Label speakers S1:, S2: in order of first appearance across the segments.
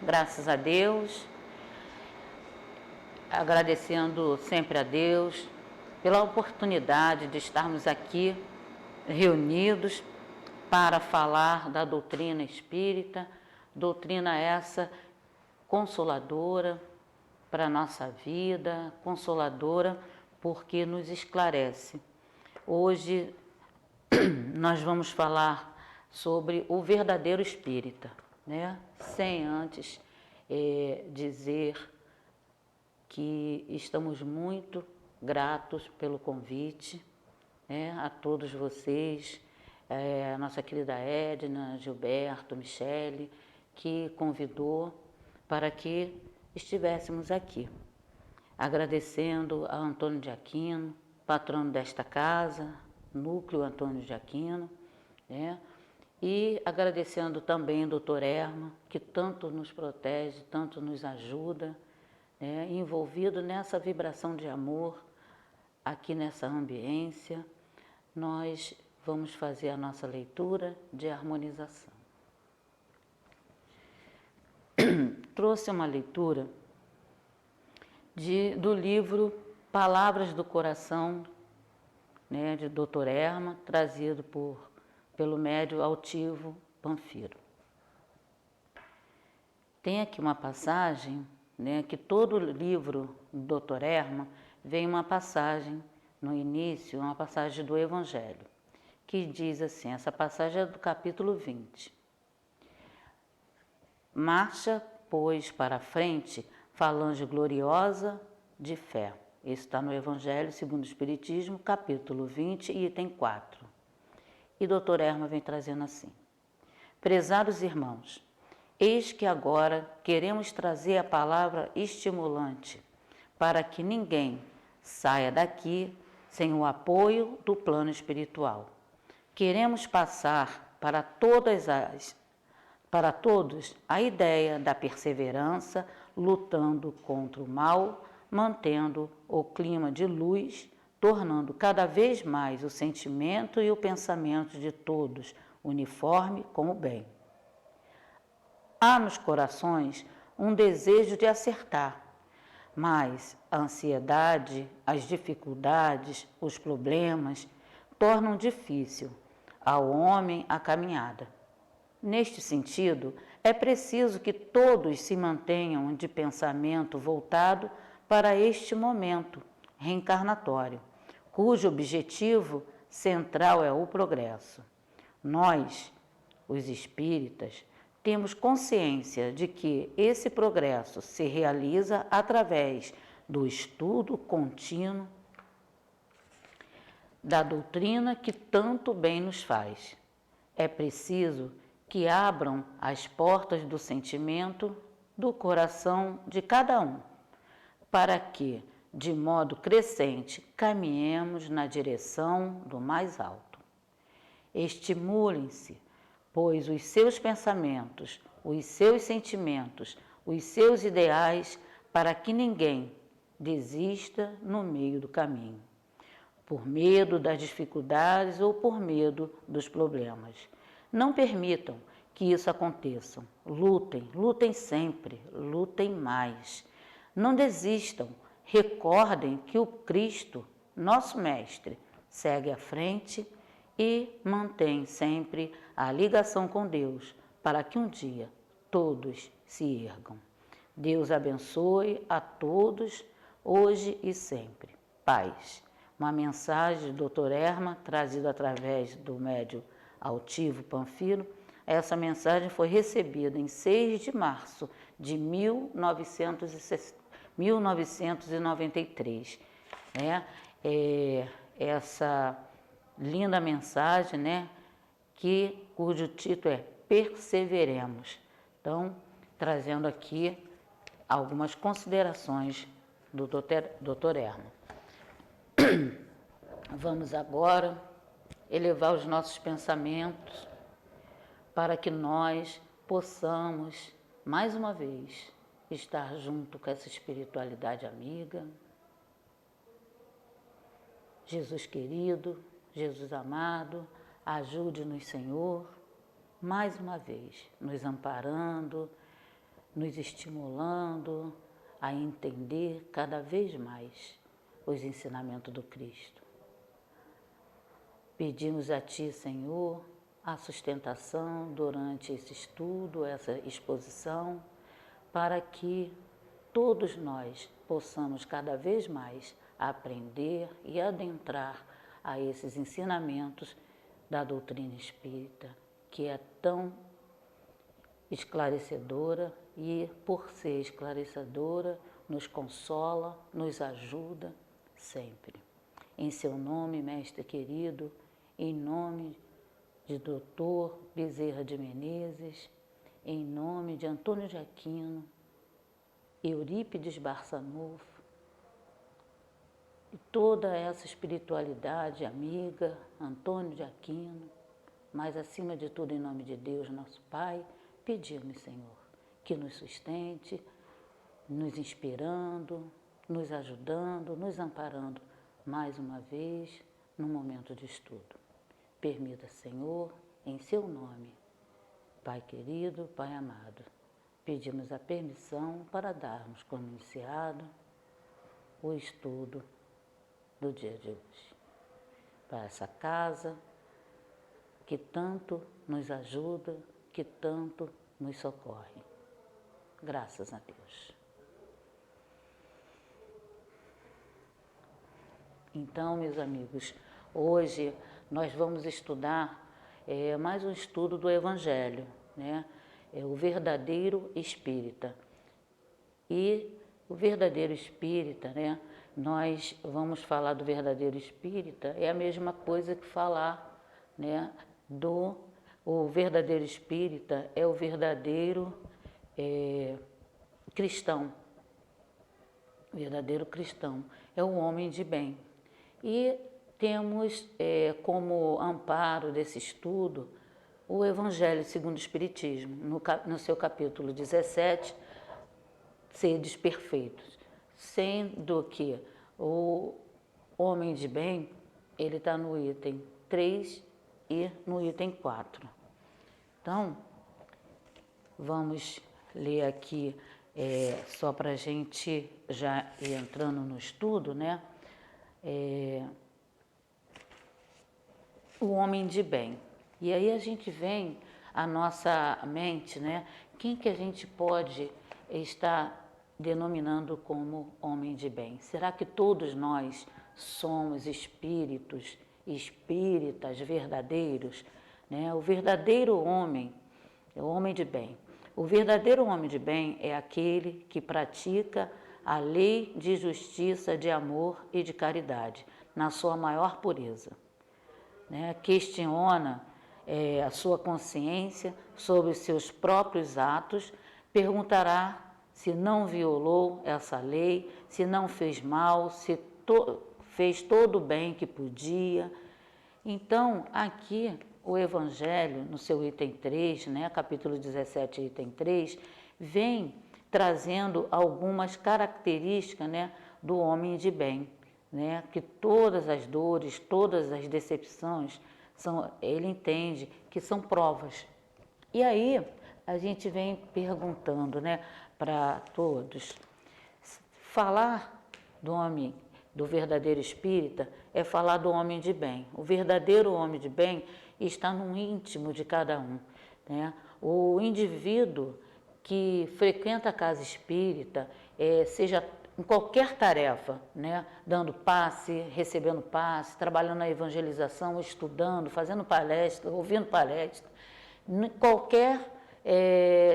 S1: graças a Deus, agradecendo sempre a Deus pela oportunidade de estarmos aqui reunidos para falar da doutrina espírita, doutrina essa consoladora para a nossa vida, consoladora porque nos esclarece. Hoje nós vamos falar sobre o verdadeiro espírita, né? Sem antes dizer que estamos muito gratos pelo convite, né? A todos vocês, a nossa querida Edna, Gilberto, Michele, que convidou para que estivéssemos aqui. Agradecendo a Antônio de Aquino, patrono desta casa, Núcleo Antônio de Aquino, né? E agradecendo também o doutor Erma, que tanto nos protege, tanto nos ajuda, né? Envolvido nessa vibração de amor, aqui nessa ambiência, nós vamos fazer a nossa leitura de harmonização. Trouxe uma leitura do livro Palavras do Coração, né, de Dr. Erma, trazido pelo médium altivo Panfiro. Tem aqui uma passagem, né, que todo livro do Dr. Erma vem uma passagem no início, uma passagem do Evangelho, que diz assim, essa passagem é do capítulo 20. Marcha, pois, para a frente, falange gloriosa de fé. Isso está no Evangelho segundo o Espiritismo, capítulo 20, item 4. E Dr. Erma vem trazendo assim. Prezados irmãos, eis que agora queremos trazer a palavra estimulante para que ninguém saia daqui sem o apoio do plano espiritual. Queremos passar para todos a ideia da perseverança, lutando contra o mal, mantendo o clima de luz, tornando cada vez mais o sentimento e o pensamento de todos uniforme com o bem. Há nos corações um desejo de acertar, mas a ansiedade, as dificuldades, os problemas tornam difícil ao homem a caminhada. Neste sentido, é preciso que todos se mantenham de pensamento voltado para este momento reencarnatório, cujo objetivo central é o progresso. Nós, os espíritas, temos consciência de que esse progresso se realiza através do estudo contínuo da doutrina que tanto bem nos faz. É preciso que abram as portas do sentimento do coração de cada um, para que, de modo crescente, caminhemos na direção do mais alto. Estimulem-se, pois os seus pensamentos, os seus sentimentos, os seus ideais, para que ninguém desista no meio do caminho, por medo das dificuldades ou por medo dos problemas. Não permitam que isso aconteça. Lutem, lutem sempre, lutem mais. Não desistam. Recordem que o Cristo, nosso Mestre, segue à frente e mantém sempre a ligação com Deus, para que um dia todos se ergam. Deus abençoe a todos, hoje e sempre. Paz. Uma mensagem do Dr. Erma, trazida através do médium altivo Panfiro. Essa mensagem foi recebida em 6 de março de 1993. Né? Essa linda mensagem, né? Cujo título é Perseveremos. Então, trazendo aqui algumas considerações do Dr. Erma. Vamos agora elevar os nossos pensamentos para que nós possamos, mais uma vez, estar junto com essa espiritualidade amiga. Jesus querido, Jesus amado, ajude-nos, Senhor, mais uma vez, nos amparando, nos estimulando a entender cada vez mais os ensinamentos do Cristo. Pedimos a Ti, Senhor, a sustentação durante esse estudo, essa exposição, para que todos nós possamos cada vez mais aprender e adentrar a esses ensinamentos da doutrina espírita, que é tão esclarecedora e, por ser esclarecedora, nos consola, nos ajuda sempre. Em seu nome, Mestre querido, em nome de Dr. Bezerra de Menezes, em nome de Antônio de Aquino, Eurípides Barçanufo, e toda essa espiritualidade amiga, Antônio de Aquino, mas acima de tudo, em nome de Deus, nosso Pai, pedimos, Senhor, que nos sustente, nos inspirando, nos ajudando, nos amparando mais uma vez no momento de estudo. Permita, Senhor, em seu nome, Pai querido, Pai amado, pedimos a permissão para darmos como iniciado o estudo do dia de hoje. Para essa casa que tanto nos ajuda, que tanto nos socorre. Graças a Deus. Então, meus amigos, hoje nós vamos estudar mais um estudo do Evangelho, né? É o verdadeiro espírita. E o verdadeiro espírita, né? Nós vamos falar do verdadeiro espírita, é a mesma coisa que falar, né? O verdadeiro espírita é o verdadeiro cristão. O verdadeiro cristão é o homem de bem. E temos como amparo desse estudo o Evangelho segundo o Espiritismo, no seu capítulo 17, Sedes Perfeitos, sendo que o homem de bem, ele está no item 3 e no item 4. Então, vamos ler aqui, só para a gente já ir entrando no estudo, né? O homem de bem. E aí a gente vem à nossa mente, né? Quem que a gente pode estar denominando como homem de bem? Será que todos nós somos espíritas verdadeiros? Né? O verdadeiro homem é o homem de bem. O verdadeiro homem de bem é aquele que pratica a lei de justiça, de amor e de caridade, na sua maior pureza. Né? Questiona a sua consciência sobre os seus próprios atos, perguntará se não violou essa lei, se não fez mal, se fez todo o bem que podia. Então, aqui o Evangelho, no seu item 3, né, capítulo 17, item 3, vem trazendo algumas características, né, do homem de bem, né, que todas as dores, todas as decepções, ele entende que são provas. E aí a gente vem perguntando, né, para todos, falar do homem, do verdadeiro espírita, é falar do homem de bem. O verdadeiro homem de bem está no íntimo de cada um, né? O indivíduo que frequenta a casa espírita, seja em qualquer tarefa, né? Dando passe, recebendo passe, trabalhando na evangelização, estudando, fazendo palestra, ouvindo palestra, em qualquer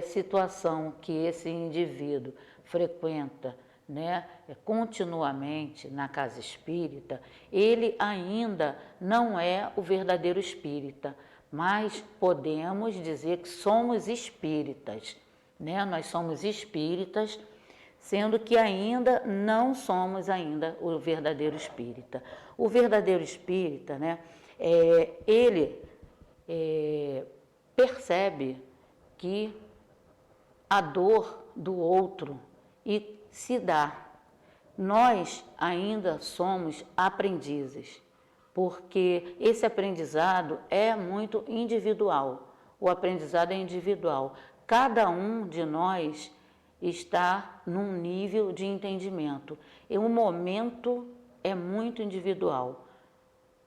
S1: situação que esse indivíduo frequenta, né, continuamente na casa espírita, ele ainda não é o verdadeiro espírita, mas podemos dizer que somos espíritas, né? Nós somos espíritas, sendo que ainda não somos ainda o verdadeiro espírita. O verdadeiro espírita, né, ele percebe que a dor do outro e se dá. Nós ainda somos aprendizes, porque esse aprendizado é muito individual. O aprendizado é individual. Cada um de nós estar num nível de entendimento. E o momento é muito individual,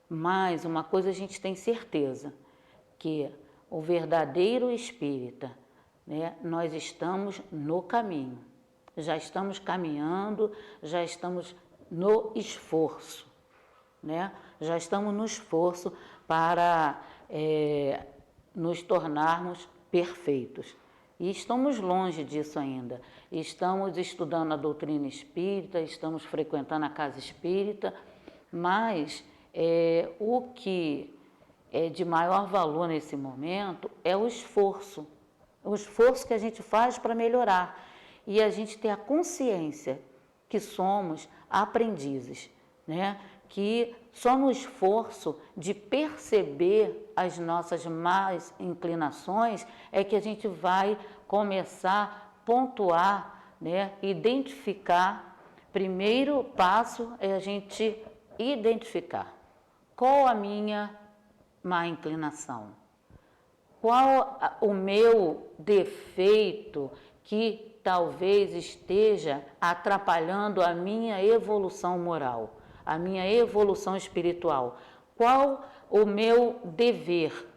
S1: mas uma coisa a gente tem certeza, que o verdadeiro espírita, né, nós estamos no caminho, já estamos caminhando, já estamos no esforço, né? Já estamos no esforço para nos tornarmos perfeitos. E estamos longe disso ainda. Estamos estudando a doutrina espírita, estamos frequentando a casa espírita, mas o que é de maior valor nesse momento é o esforço que a gente faz para melhorar. E a gente ter a consciência que somos aprendizes, né? Que só no esforço de perceber as nossas más inclinações é que a gente vai começar a pontuar, né? Identificar. Primeiro passo é a gente identificar qual a minha má inclinação, qual o meu defeito que talvez esteja atrapalhando a minha evolução moral, a minha evolução espiritual, qual o meu dever.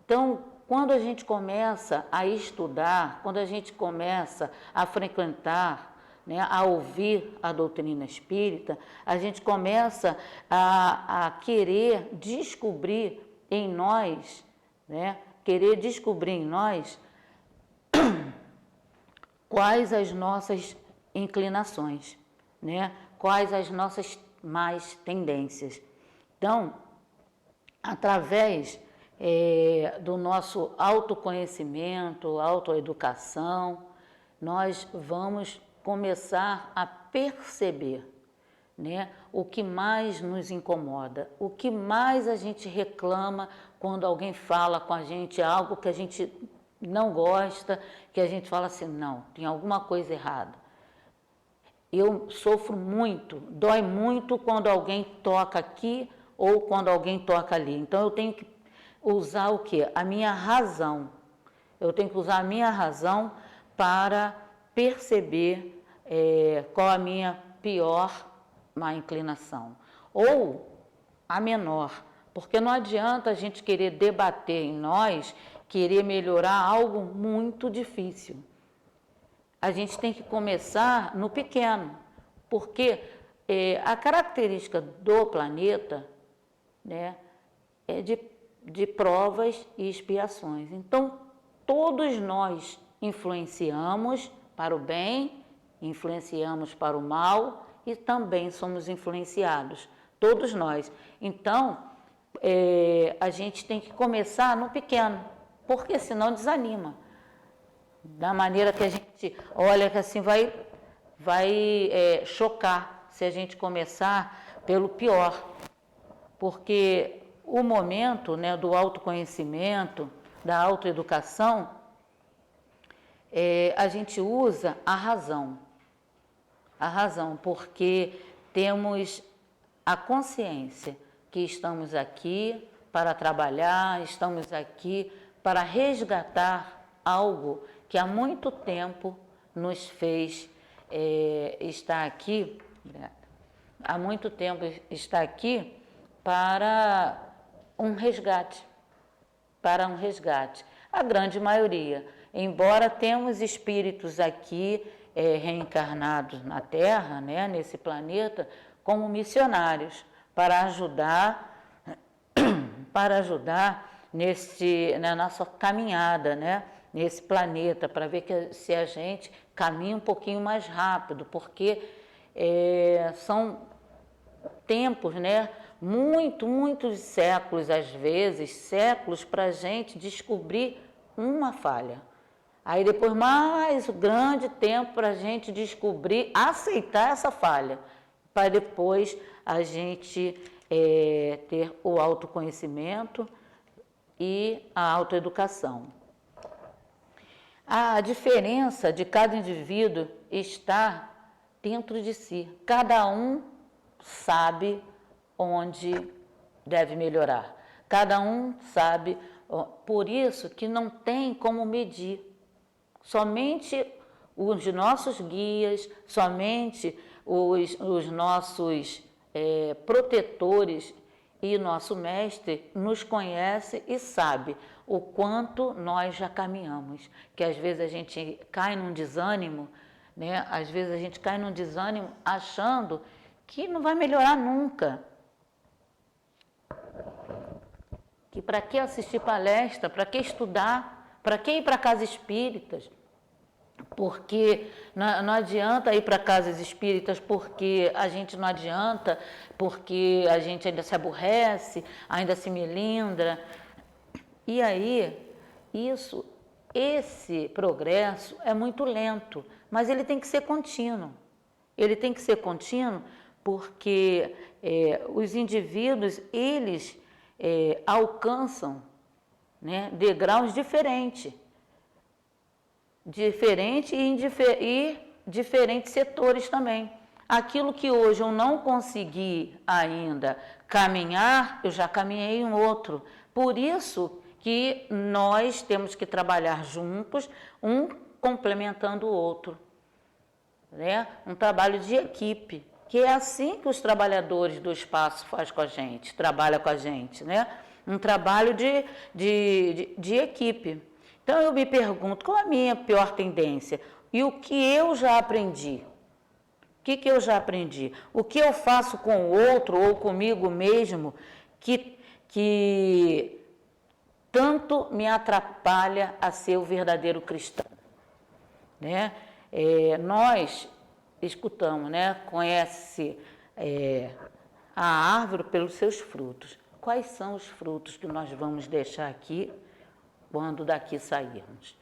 S1: Então, quando a gente começa a estudar, quando a gente começa a frequentar, né, a ouvir a doutrina espírita, a gente começa a querer descobrir em nós, né, querer descobrir em nós quais as nossas inclinações, né, quais as nossas más tendências. Então, através do nosso autoconhecimento, autoeducação, nós vamos começar a perceber, né, o que mais nos incomoda, o que mais a gente reclama quando alguém fala com a gente algo que a gente não gosta, que a gente fala assim, não, tem alguma coisa errada. Eu sofro muito, dói muito quando alguém toca aqui ou quando alguém toca ali. Então eu tenho que usar o quê? A minha razão. Eu tenho que usar a minha razão para perceber qual a minha pior má inclinação. Ou a menor. Porque não adianta a gente querer debater em nós, querer melhorar algo muito difícil. A gente tem que começar no pequeno, porque a característica do planeta, né, é de provas e expiações. Então, todos nós influenciamos para o bem, influenciamos para o mal e também somos influenciados, todos nós. Então, a gente tem que começar no pequeno, porque senão desanima. Da maneira que a gente olha que assim vai chocar se a gente começar pelo pior, porque o momento, né, do autoconhecimento, da autoeducação, a gente usa a razão, porque temos a consciência que estamos aqui para trabalhar, estamos aqui para resgatar algo que há muito tempo nos fez estar aqui, há muito tempo está aqui para um resgate, A grande maioria, embora temos espíritos aqui reencarnados na Terra, né, nesse planeta, como missionários, para ajudar na nossa caminhada, né, nesse planeta, para ver se a gente caminha um pouquinho mais rápido, porque são tempos, né, muitos séculos, às vezes, séculos para a gente descobrir uma falha. Aí depois mais um grande tempo para a gente descobrir, aceitar essa falha, para depois a gente ter o autoconhecimento e a autoeducação. A diferença de cada indivíduo está dentro de si. Cada um sabe onde deve melhorar. Cada um sabe, por isso que não tem como medir. Somente os nossos guias, somente os nossos protetores e nosso mestre nos conhece e sabe o quanto nós já caminhamos, que às vezes a gente cai num desânimo, né? Às vezes a gente cai num desânimo achando que não vai melhorar nunca. Que para que assistir palestra, para que estudar, para que ir para casas espíritas? Porque não adianta ir para casas espíritas porque a gente não adianta, porque a gente ainda se aborrece, ainda se melindra. E aí, esse progresso é muito lento, mas ele tem que ser contínuo. Ele tem que ser contínuo porque os indivíduos, eles alcançam, né, degraus diferentes e diferentes setores também. Aquilo que hoje eu não consegui ainda caminhar, eu já caminhei em outro. Por isso que nós temos que trabalhar juntos, um complementando o outro, né? Um trabalho de equipe, que é assim que os trabalhadores do espaço fazem com a gente, trabalham com a gente, né? Um trabalho de equipe. Então eu me pergunto, qual a minha pior tendência? E o que eu já aprendi? O que eu já aprendi? O que eu faço com o outro ou comigo mesmo que tanto me atrapalha a ser o verdadeiro cristão? Né? Nós escutamos, né? Conhece a árvore pelos seus frutos. Quais são os frutos que nós vamos deixar aqui quando daqui sairmos?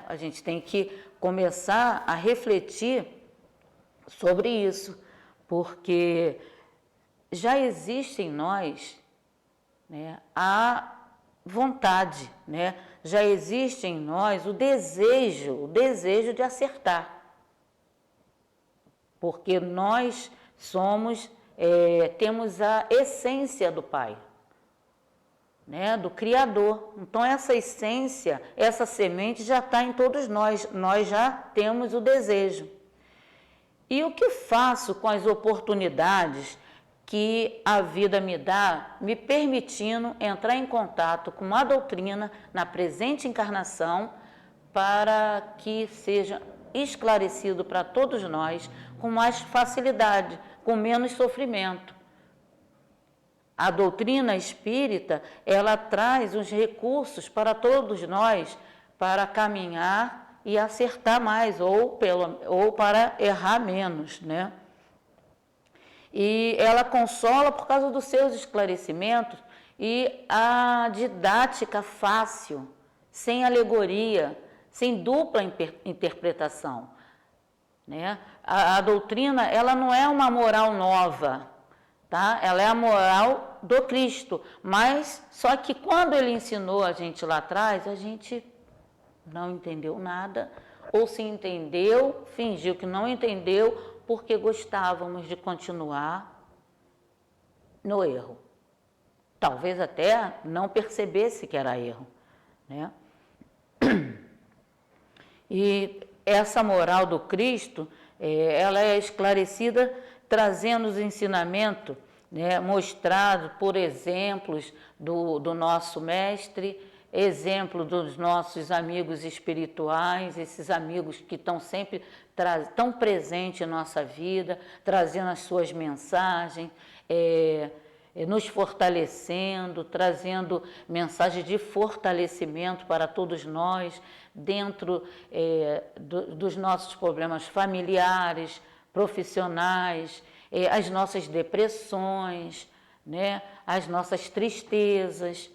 S1: A gente tem que começar a refletir sobre isso, porque já existe em nós, né, a vontade, né? Já existe em nós o desejo de acertar, porque nós temos a essência do Pai, né, do Criador. Então essa essência, essa semente já está em todos nós, nós já temos o desejo. E o que faço com as oportunidades que a vida me dá, me permitindo entrar em contato com a doutrina na presente encarnação, para que seja esclarecido para todos nós com mais facilidade, com menos sofrimento. A doutrina espírita, ela traz os recursos para todos nós para caminhar e acertar mais, ou para errar menos, né? E ela consola por causa dos seus esclarecimentos e a didática fácil, sem alegoria, sem dupla interpretação, né? A doutrina, ela não é uma moral nova, tá? Ela é a moral do Cristo, mas só que quando ele ensinou a gente lá atrás, a gente não entendeu nada, ou se entendeu, fingiu que não entendeu, porque gostávamos de continuar no erro. Talvez até não percebesse que era erro, né? E essa moral do Cristo, ela é esclarecida trazendo os ensinamentos, né, mostrados por exemplos do nosso mestre, exemplo dos nossos amigos espirituais, esses amigos que estão sempre tão presentes em nossa vida, trazendo as suas mensagens, nos fortalecendo, trazendo mensagens de fortalecimento para todos nós, dentro dos nossos problemas familiares, profissionais, as nossas depressões, né, as nossas tristezas.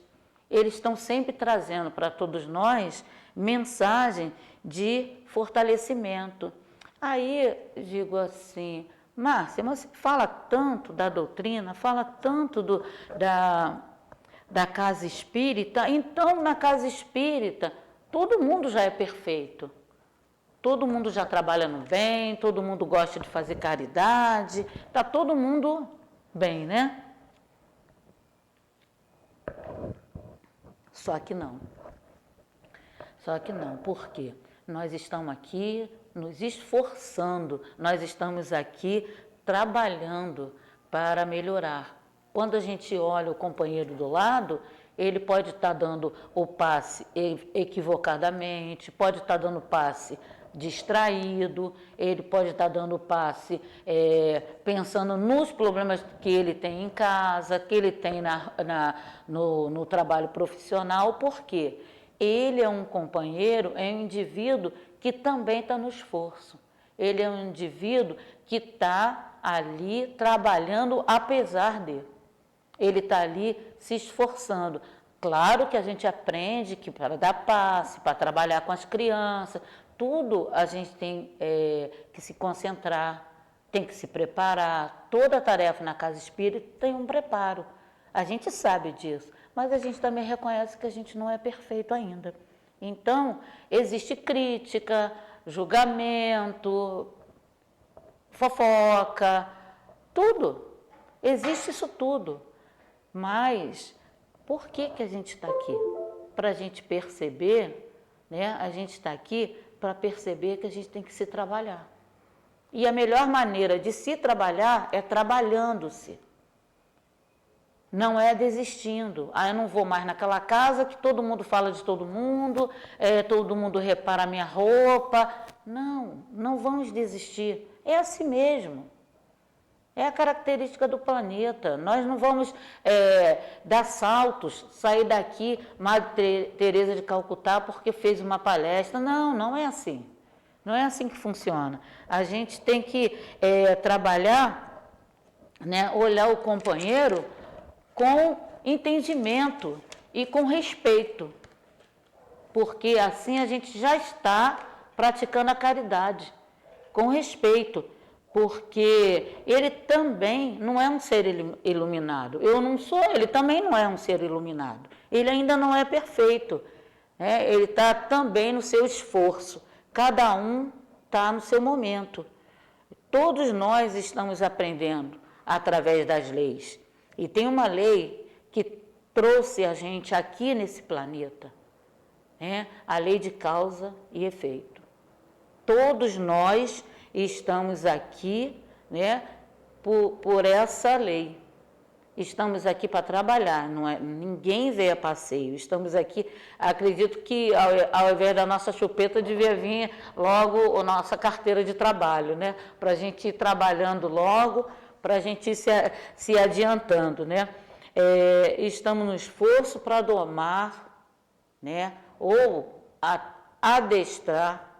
S1: Eles estão sempre trazendo para todos nós mensagem de fortalecimento. Aí digo assim, Márcia, mas você fala tanto da doutrina, fala tanto da casa espírita, então na casa espírita todo mundo já é perfeito. Todo mundo já trabalha no bem, todo mundo gosta de fazer caridade, está todo mundo bem, né? Só que não. Por quê? nós estamos aqui nos esforçando, nós estamos aqui trabalhando para melhorar. Quando a gente olha o companheiro do lado, ele pode estar dando o passe equivocadamente, pode estar dando passe distraído, ele pode estar dando passe pensando nos problemas que ele tem em casa, que ele tem no trabalho profissional. Por quê? Ele é um companheiro, é um indivíduo que também está no esforço. Ele é um indivíduo que está ali trabalhando apesar de. Ele está ali se esforçando. Claro que a gente aprende que para dar passe, para trabalhar com as crianças, tudo a gente tem que se concentrar, tem que se preparar. Toda tarefa na casa espírita tem um preparo. A gente sabe disso, mas a gente também reconhece que a gente não é perfeito ainda. Então, existe crítica, julgamento, fofoca, tudo. Existe isso tudo. Mas por que a gente está aqui? Para a gente perceber, né? A gente está aqui para perceber que a gente tem que se trabalhar. E a melhor maneira de se trabalhar é trabalhando-se. Não é desistindo. Ah, eu não vou mais naquela casa que todo mundo fala de todo mundo repara a minha roupa. Não, não vamos desistir. É assim mesmo. É a característica do planeta. Nós não vamos dar saltos, sair daqui, Madre Teresa de Calcutá, porque fez uma palestra. Não, não é assim. Não é assim que funciona. A gente tem que trabalhar, né, olhar o companheiro com entendimento e com respeito, porque assim a gente já está praticando a caridade, com respeito. Porque ele também não é um ser iluminado. Eu não sou, ele também não é um ser iluminado. Ele ainda não é perfeito. Ele está também no seu esforço. Cada um está no seu momento. Todos nós estamos aprendendo através das leis. E tem uma lei que trouxe a gente aqui nesse planeta. A lei de causa e efeito. Todos nós estamos aqui, né, por essa lei. Estamos aqui para trabalhar, ninguém veio a passeio. Estamos aqui, acredito que ao invés da nossa chupeta devia vir logo a nossa carteira de trabalho, né, para a gente ir trabalhando logo, para a gente ir se adiantando, né. Estamos no esforço para domar, né, ou adestrar,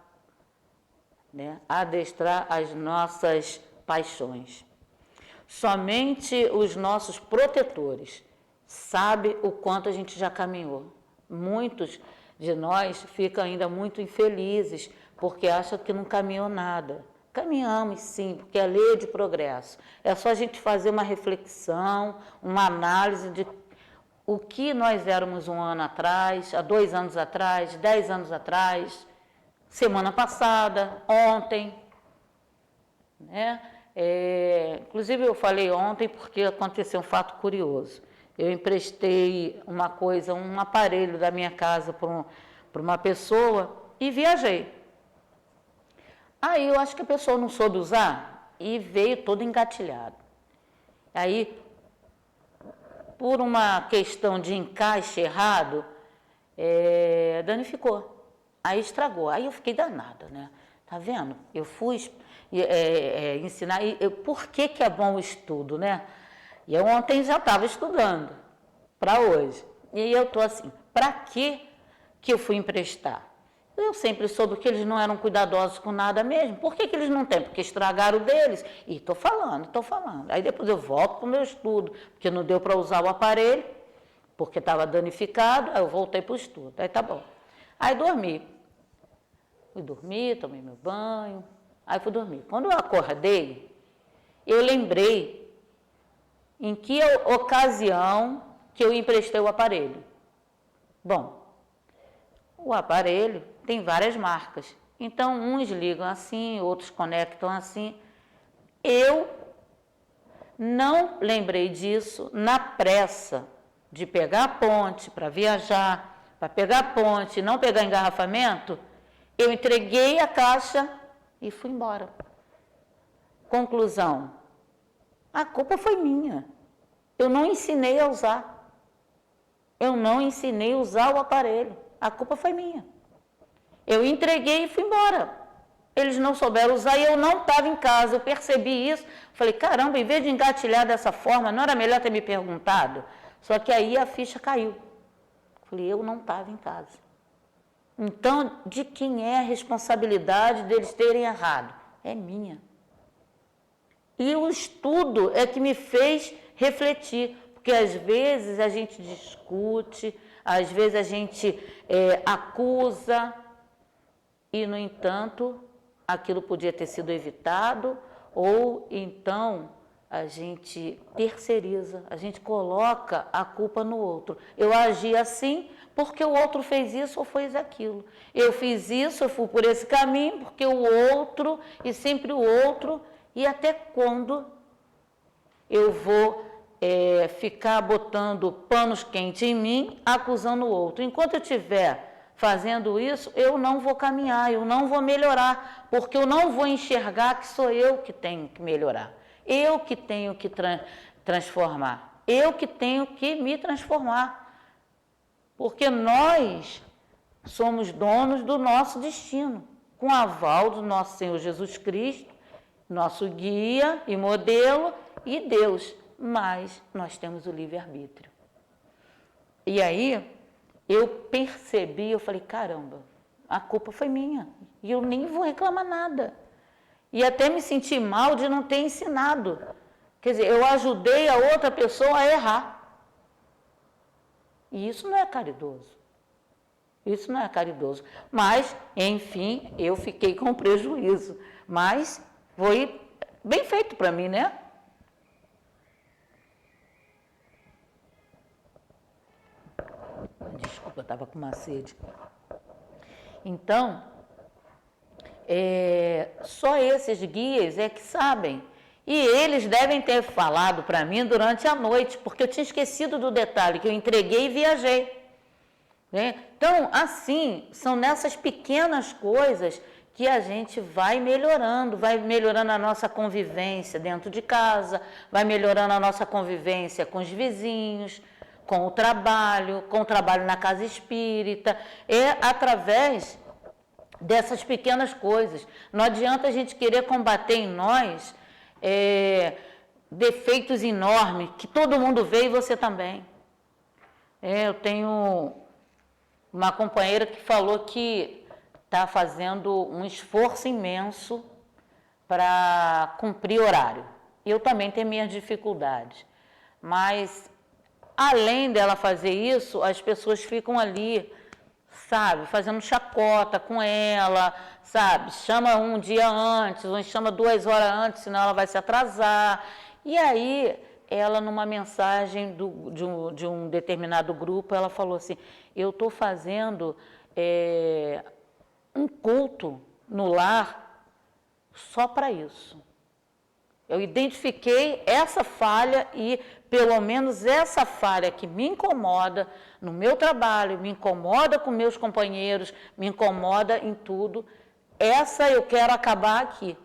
S1: né, adestrar as nossas paixões. Somente os nossos protetores sabem o quanto a gente já caminhou. Muitos de nós ficam ainda muito infelizes porque acham que não caminhou nada. Caminhamos sim, porque é lei de progresso. É só a gente fazer uma reflexão, uma análise de o que nós éramos um ano atrás, há 2 anos atrás, 10 anos atrás, semana passada, ontem, né? Inclusive eu falei ontem porque aconteceu um fato curioso. Eu emprestei uma coisa, um aparelho da minha casa para uma pessoa e viajei. Aí eu acho que a pessoa não soube usar e veio todo engatilhado. Aí, por uma questão de encaixe errado, danificou. Aí estragou, aí eu fiquei danada, né? Tá vendo? Eu fui ensinar, por que é bom o estudo, né? E eu ontem já estava estudando, para hoje. E eu estou assim, para que eu fui emprestar? Eu sempre soube que eles não eram cuidadosos com nada mesmo. Por que eles não têm? Porque estragaram o deles. E estou falando. Aí depois eu volto para o meu estudo, porque não deu para usar o aparelho, porque estava danificado, aí eu voltei para o estudo. Aí tá bom. Aí dormi. Fui dormir, tomei meu banho, aí fui dormir. Quando eu acordei, eu lembrei em que ocasião que eu emprestei o aparelho. Bom, o aparelho tem várias marcas. Então, uns ligam assim, outros conectam assim. Eu não lembrei disso na pressa de pegar a ponte para viajar, para pegar a ponte e não pegar engarrafamento. Eu entreguei a caixa e fui embora. Conclusão, a culpa foi minha. Eu não ensinei a usar. Eu não ensinei a usar o aparelho. A culpa foi minha. Eu entreguei e fui embora. Eles não souberam usar e eu não estava em casa. Eu percebi isso. Falei, caramba, em vez de engatilhar dessa forma, não era melhor ter me perguntado? Só que aí a ficha caiu. Falei, eu não estava em casa. Então, de quem é a responsabilidade deles terem errado? É minha. E o estudo é que me fez refletir, porque às vezes a gente discute, às vezes a gente acusa, e, no entanto, aquilo podia ter sido evitado, ou então a gente terceiriza, a gente coloca a culpa no outro. Eu agi assim porque o outro fez isso ou fez aquilo. Eu fiz isso, eu fui por esse caminho, porque o outro, e sempre o outro, e até quando eu vou ficar botando panos quentes em mim, acusando o outro. Enquanto eu estiver fazendo isso, eu não vou caminhar, eu não vou melhorar, porque eu não vou enxergar que sou eu que tenho que melhorar, eu que tenho que transformar, eu que tenho que me transformar, porque nós somos donos do nosso destino, com o aval do nosso Senhor Jesus Cristo, nosso guia e modelo, e Deus, mas nós temos o livre-arbítrio. E aí, eu percebi, eu falei, caramba, a culpa foi minha, e eu nem vou reclamar nada. E até me senti mal de não ter ensinado. Quer dizer, eu ajudei a outra pessoa a errar. E isso não é caridoso. Isso não é caridoso. Mas, enfim, eu fiquei com prejuízo. Mas foi bem feito para mim, né? Desculpa, eu estava com uma sede. Então, só esses guias é que sabem. E eles devem ter falado para mim durante a noite, porque eu tinha esquecido do detalhe, que eu entreguei e viajei. Né? Então, assim, são nessas pequenas coisas que a gente vai melhorando a nossa convivência dentro de casa, vai melhorando a nossa convivência com os vizinhos, com o trabalho na casa espírita, através dessas pequenas coisas. Não adianta a gente querer combater em nós defeitos enormes, que todo mundo vê e você também. Eu tenho uma companheira que falou que está fazendo um esforço imenso para cumprir horário. Eu também tenho minhas dificuldades, mas além dela fazer isso, as pessoas ficam ali, sabe, fazendo chacota com ela, sabe, chama um dia antes, ou chama 2 horas antes, senão ela vai se atrasar. E aí, ela, numa mensagem de um determinado grupo, ela falou assim, eu estou fazendo um culto no lar só para isso. Eu identifiquei essa falha e, pelo menos, essa falha que me incomoda no meu trabalho, me incomoda com meus companheiros, me incomoda em tudo, essa eu quero acabar aqui,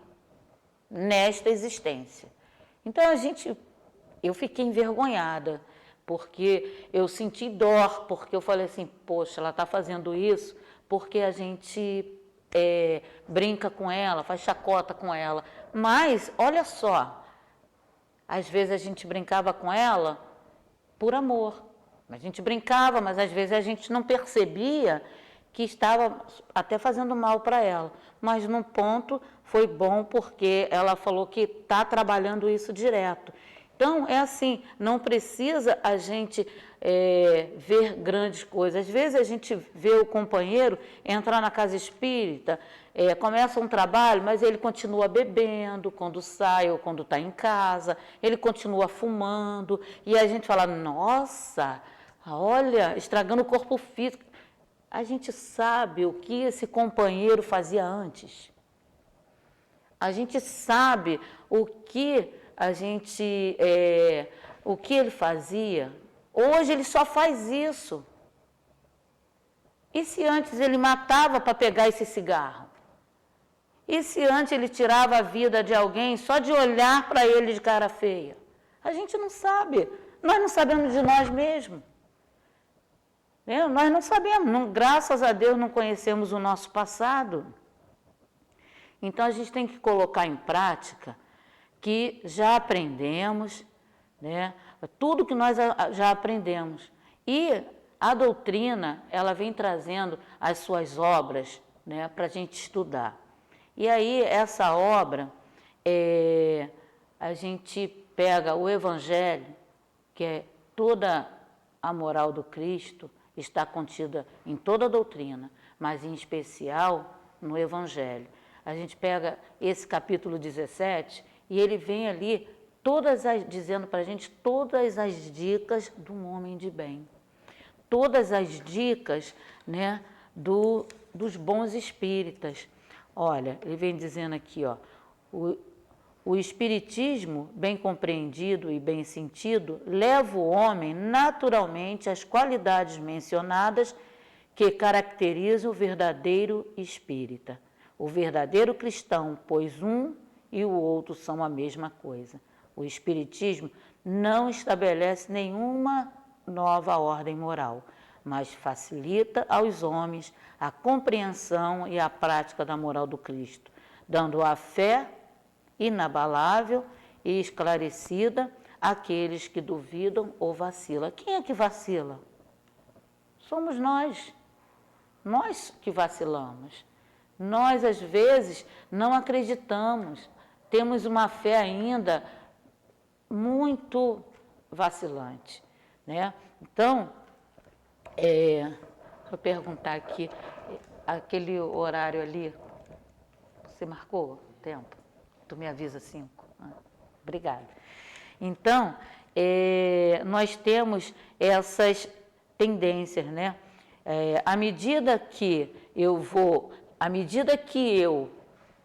S1: nesta existência. Então, eu fiquei envergonhada, porque eu senti dor, porque eu falei assim, poxa, ela está fazendo isso porque a gente brinca com ela, faz chacota com ela. Mas, olha só, às vezes a gente brincava com ela por amor. A gente brincava, mas às vezes a gente não percebia que estava até fazendo mal para ela. Mas num ponto foi bom porque ela falou que está trabalhando isso direto. Então, é assim, não precisa a gente ver grandes coisas. Às vezes a gente vê o companheiro entrar na casa espírita, começa um trabalho, mas ele continua bebendo quando sai ou quando está em casa, ele continua fumando, e a gente fala, nossa, olha, estragando o corpo físico. A gente sabe o que esse companheiro fazia antes. A gente sabe o que o que ele fazia. Hoje ele só faz isso. E se antes ele matava para pegar esse cigarro? E se antes ele tirava a vida de alguém só de olhar para ele de cara feia? A gente não sabe. Nós não sabemos de nós mesmos. Nós não sabemos. Não, graças a Deus não conhecemos o nosso passado. Então a gente tem que colocar em prática que já aprendemos, né? Tudo que nós já aprendemos. E a doutrina, ela vem trazendo as suas obras, né, para a gente estudar. E aí, essa obra, a gente pega o Evangelho, que é toda a moral do Cristo, está contida em toda a doutrina, mas em especial no Evangelho. A gente pega esse capítulo 17 e ele vem ali dizendo para a gente todas as dicas de um homem de bem. Todas as dicas, né, dos bons espíritas. Olha, ele vem dizendo aqui, ó, o espiritismo, bem compreendido e bem sentido, leva o homem naturalmente às qualidades mencionadas que caracterizam o verdadeiro espírita. O verdadeiro cristão, pois um e o outro são a mesma coisa. O espiritismo não estabelece nenhuma nova ordem moral, mas facilita aos homens a compreensão e a prática da moral do Cristo, dando a fé inabalável e esclarecida àqueles que duvidam ou vacilam. Quem é que vacila? Somos nós que vacilamos. Nós, às vezes, não acreditamos, temos uma fé ainda muito vacilante, né? Então, vou perguntar aqui, aquele horário ali, você marcou o tempo? Tu me avisa 5. Obrigada. Então, nós temos essas tendências, né? À medida que eu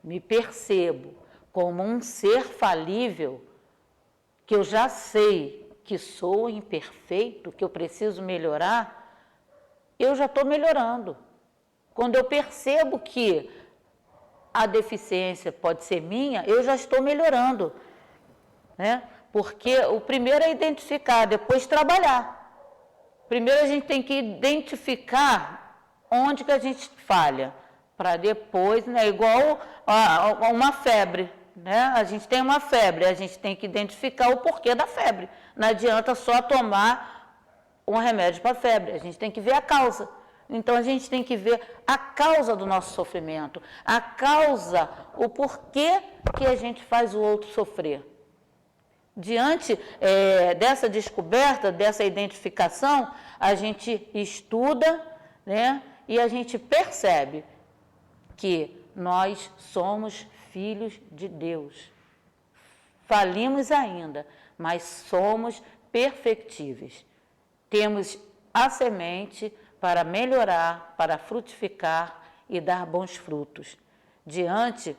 S1: me percebo como um ser falível, que eu já sei que sou imperfeito, que eu preciso melhorar, eu já estou melhorando. Quando eu percebo que a deficiência pode ser minha, eu já estou melhorando, né? Porque o primeiro é identificar, depois trabalhar. Primeiro a gente tem que identificar onde que a gente falha, para depois, né, igual a uma febre, né? A gente tem uma febre, a gente tem que identificar o porquê da febre. Não adianta só tomar um remédio para a febre, a gente tem que ver a causa. Então, a gente tem que ver a causa do nosso sofrimento, a causa, o porquê que a gente faz o outro sofrer. Diante dessa descoberta, dessa identificação, a gente estuda, né, e a gente percebe que nós somos filhos de Deus. Falimos ainda, mas somos perfectíveis. Temos a semente para melhorar, para frutificar e dar bons frutos. Diante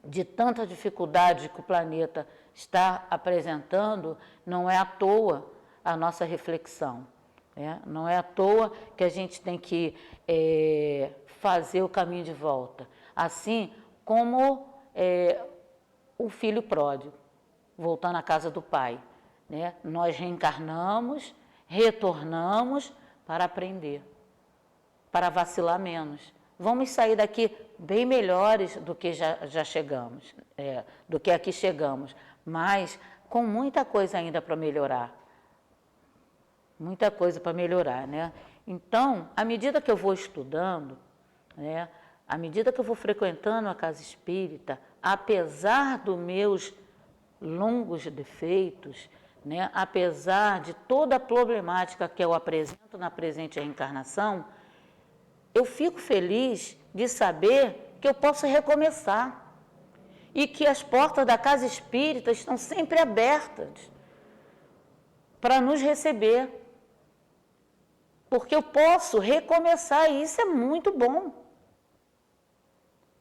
S1: de tanta dificuldade que o planeta está apresentando, não é à toa a nossa reflexão, né? Não é à toa que a gente tem que fazer o caminho de volta. Assim como o filho pródigo, voltando à casa do pai, né? Nós reencarnamos, retornamos para aprender, para vacilar menos. Vamos sair daqui bem melhores do que já chegamos, do que aqui chegamos, mas com muita coisa ainda para melhorar. Muita coisa para melhorar, né? Então, à medida que eu vou estudando, né, à medida que eu vou frequentando a casa espírita, apesar dos meus longos defeitos, né, apesar de toda a problemática que eu apresento na presente reencarnação, eu fico feliz de saber que eu posso recomeçar e que as portas da casa espírita estão sempre abertas para nos receber, porque eu posso recomeçar e isso é muito bom.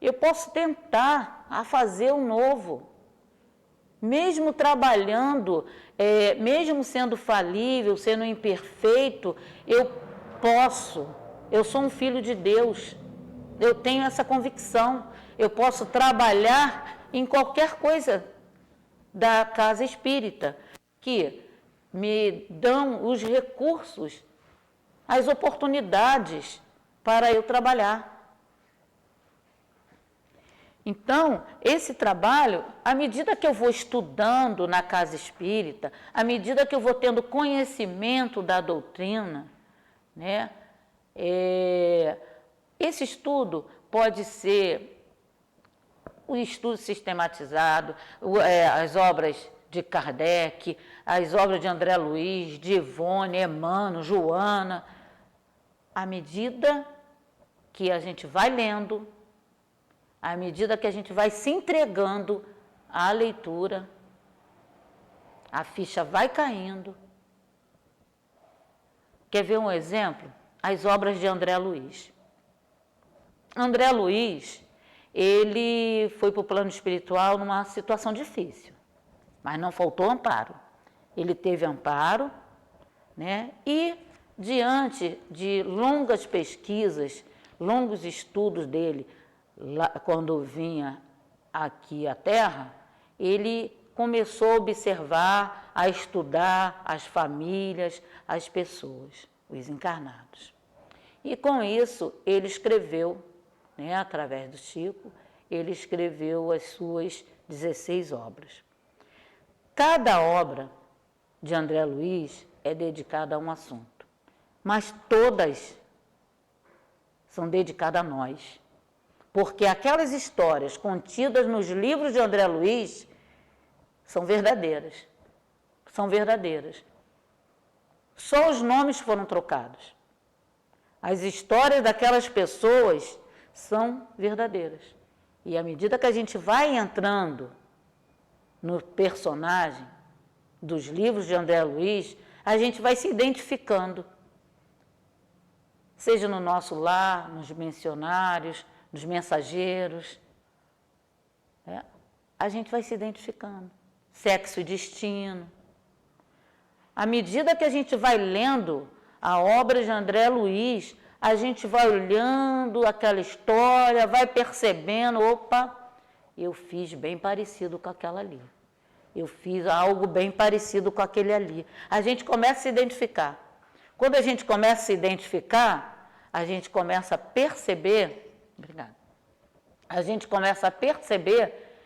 S1: Eu posso tentar a fazer o novo. Mesmo trabalhando, mesmo sendo falível, sendo imperfeito, eu eu sou um filho de Deus, eu tenho essa convicção, eu posso trabalhar em qualquer coisa da casa espírita, que me dão os recursos, as oportunidades para eu trabalhar. Então, esse trabalho, à medida que eu vou estudando na casa espírita, à medida que eu vou tendo conhecimento da doutrina, né, esse estudo pode ser o estudo sistematizado, as obras de Kardec, as obras de André Luiz, de Ivone, Emmanuel, Joana. À medida que a gente vai lendo, à medida que a gente vai se entregando à leitura, a ficha vai caindo. Quer ver um exemplo? As obras de André Luiz. André Luiz, ele foi para o plano espiritual numa situação difícil, mas não faltou amparo. Ele teve amparo, né? E diante de longas pesquisas, longos estudos dele, lá, quando vinha aqui à Terra, ele começou a observar, a estudar as famílias, as pessoas, os encarnados. E com isso ele escreveu, né, através do Chico, ele escreveu as suas 16 obras. Cada obra de André Luiz é dedicada a um assunto, mas todas são dedicadas a nós. Porque aquelas histórias contidas nos livros de André Luiz são verdadeiras. São verdadeiras. Só os nomes foram trocados. As histórias daquelas pessoas são verdadeiras. E à medida que a gente vai entrando no personagem dos livros de André Luiz, a gente vai se identificando. Seja no nosso lar, nos missionários, nos mensageiros, a gente vai se identificando. Sexo e destino. À medida que a gente vai lendo a obra de André Luiz, a gente vai olhando aquela história, vai percebendo, opa, eu fiz bem parecido com aquela ali. Eu fiz algo bem parecido com aquele ali. A gente começa a se identificar. Quando a gente começa a se identificar, a gente começa a perceber, obrigada, a gente começa a perceber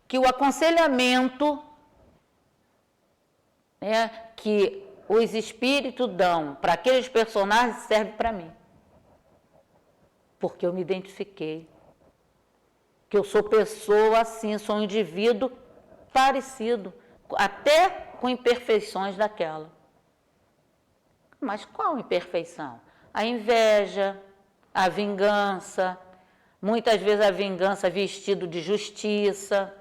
S1: que o aconselhamento, né, que os espíritos dão para aqueles personagens serve para mim. Porque eu me identifiquei. Que eu sou pessoa assim, sou um indivíduo parecido, até com imperfeições daquela. Mas qual imperfeição? A inveja, a vingança, muitas vezes a vingança vestido de justiça.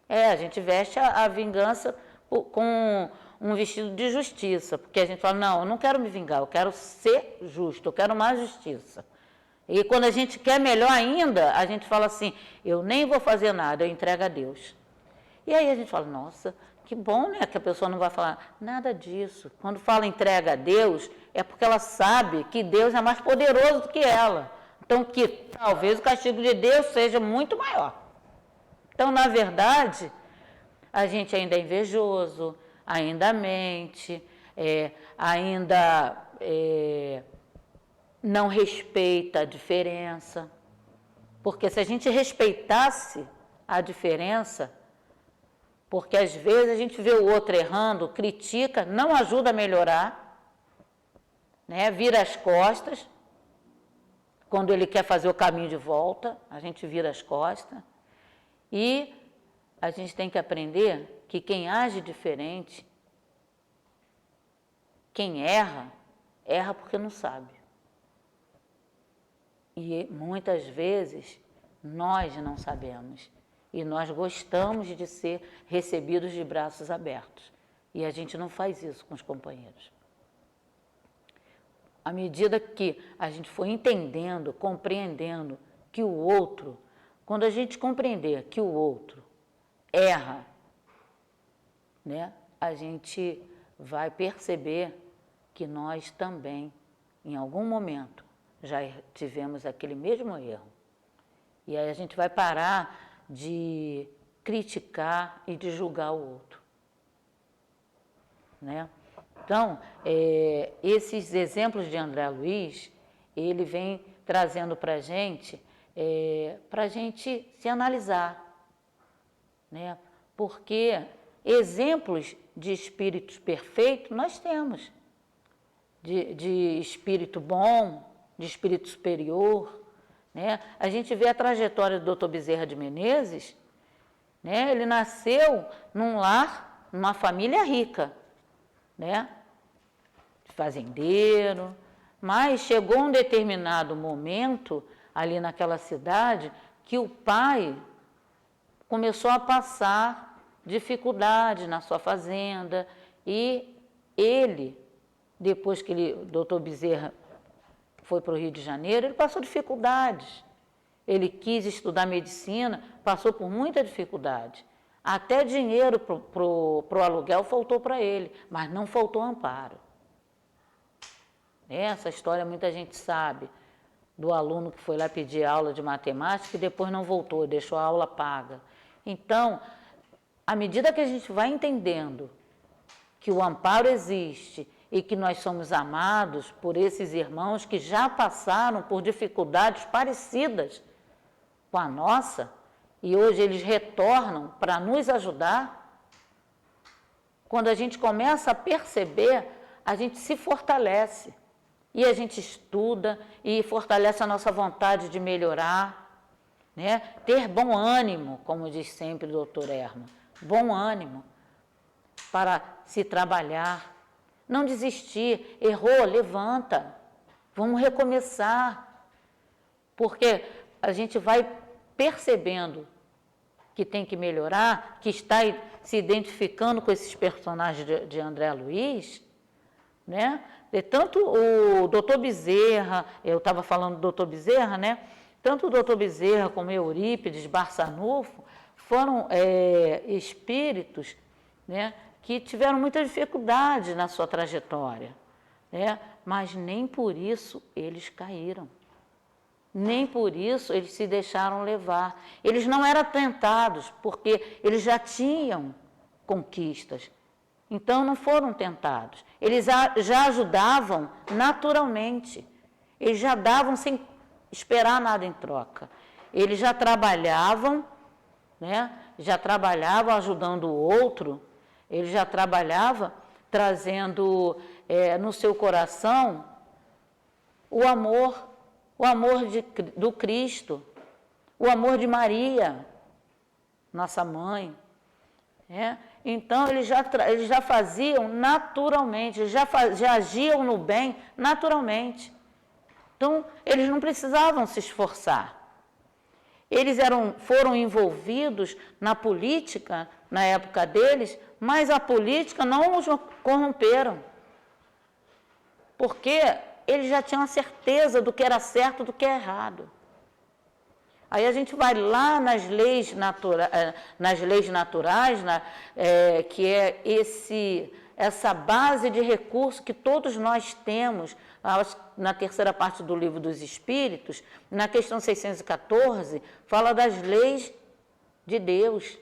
S1: A gente veste a vingança com um vestido de justiça, porque a gente fala, não, eu não quero me vingar, eu quero ser justo, eu quero mais justiça. E quando a gente quer melhor ainda, a gente fala assim, eu nem vou fazer nada, eu entrego a Deus. E aí a gente fala, nossa, que bom, né, que a pessoa não vai falar nada disso. Quando fala entrega a Deus, é porque ela sabe que Deus é mais poderoso do que ela. Então, que talvez o castigo de Deus seja muito maior. Então, na verdade, a gente ainda é invejoso, ainda mente, ainda não respeita a diferença. Porque se a gente respeitasse a diferença, porque às vezes a gente vê o outro errando, critica, não ajuda a melhorar, né? Vira as costas, quando ele quer fazer o caminho de volta, a gente vira as costas. E a gente tem que aprender que quem age diferente, quem erra, erra porque não sabe. E muitas vezes nós não sabemos. E nós gostamos de ser recebidos de braços abertos. E a gente não faz isso com os companheiros. À medida que a gente for entendendo, compreendendo que o outro, quando a gente compreender que o outro erra, né, a gente vai perceber que nós também, em algum momento, já tivemos aquele mesmo erro. E aí a gente vai parar de criticar e de julgar o outro, né? Então, esses exemplos de André Luiz, ele vem trazendo para a gente se analisar, né? Porque exemplos de espíritos perfeitos nós temos, de espírito bom, de espírito superior, né? A gente vê a trajetória do Dr. Bezerra de Menezes, né? Ele nasceu num lar, numa família rica, né? Fazendeiro, mas chegou um determinado momento ali naquela cidade que o pai começou a passar dificuldade na sua fazenda e ele, depois que o doutor Bezerra foi para o Rio de Janeiro, ele passou dificuldades. Ele quis estudar medicina, passou por muita dificuldade. Até dinheiro para o aluguel faltou para ele, mas não faltou amparo. Essa história muita gente sabe, do aluno que foi lá pedir aula de matemática e depois não voltou, deixou a aula paga. Então, à medida que a gente vai entendendo que o amparo existe e que nós somos amados por esses irmãos que já passaram por dificuldades parecidas com a nossa e hoje eles retornam para nos ajudar, quando a gente começa a perceber, a gente se fortalece e a gente estuda e fortalece a nossa vontade de melhorar, né? Ter bom ânimo, como diz sempre o doutor Erma, bom ânimo para se trabalhar, não desistir, errou, levanta, vamos recomeçar, porque a gente vai percebendo que tem que melhorar, que está se identificando com esses personagens de André Luiz, né? E tanto o doutor Bezerra, eu estava falando do doutor Bezerra, né? Tanto o doutor Bezerra como Eurípides, Barçanufo, foram espíritos, né, que tiveram muita dificuldade na sua trajetória, né? Mas nem por isso eles caíram. Nem por isso eles se deixaram levar. Eles não eram tentados, porque eles já tinham conquistas. Então não foram tentados. Eles já ajudavam naturalmente. Eles já davam sem esperar nada em troca. Eles já trabalhavam, né? Já trabalhavam ajudando o outro. Eles já trabalhavam trazendo no seu coração o amor do Cristo, o amor de Maria, nossa mãe. Então, eles já faziam naturalmente, já agiam no bem naturalmente. Então, eles não precisavam se esforçar. Eles foram envolvidos na política, na época deles, mas a política não os corromperam. Porque eles já tinham a certeza do que era certo e do que é errado. Aí a gente vai lá nas leis naturais, que é essa base de recurso que todos nós temos, na terceira parte do Livro dos Espíritos, na questão 614, fala das leis de Deus,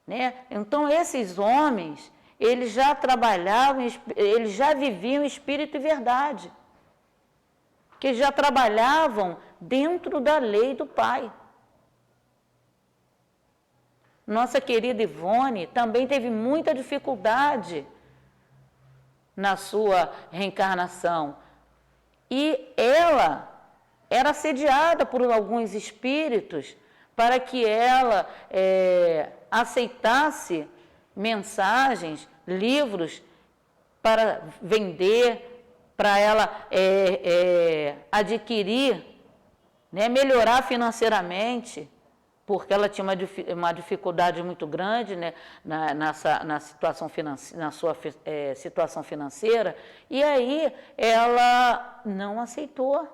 S1: né? Então, esses homens, eles já trabalhavam, eles já viviam espírito e verdade, que já trabalhavam dentro da lei do Pai. Nossa querida Ivone também teve muita dificuldade na sua reencarnação. E ela era assediada por alguns espíritos para que ela aceitasse mensagens, livros para vender, para ela adquirir, né, melhorar financeiramente, porque ela tinha uma dificuldade muito grande, né, na sua situação financeira, e aí ela não aceitou,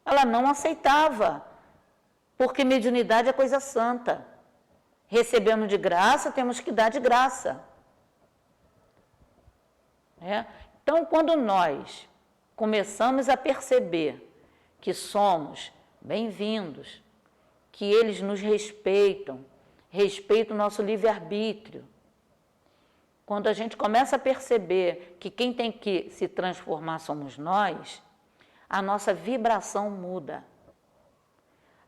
S1: ela não aceitava, porque mediunidade é coisa santa, recebemos de graça, temos que dar de graça. Então, quando nós começamos a perceber que somos bem-vindos, que eles nos respeitam, respeitam o nosso livre-arbítrio. Quando a gente começa a perceber que quem tem que se transformar somos nós, a nossa vibração muda.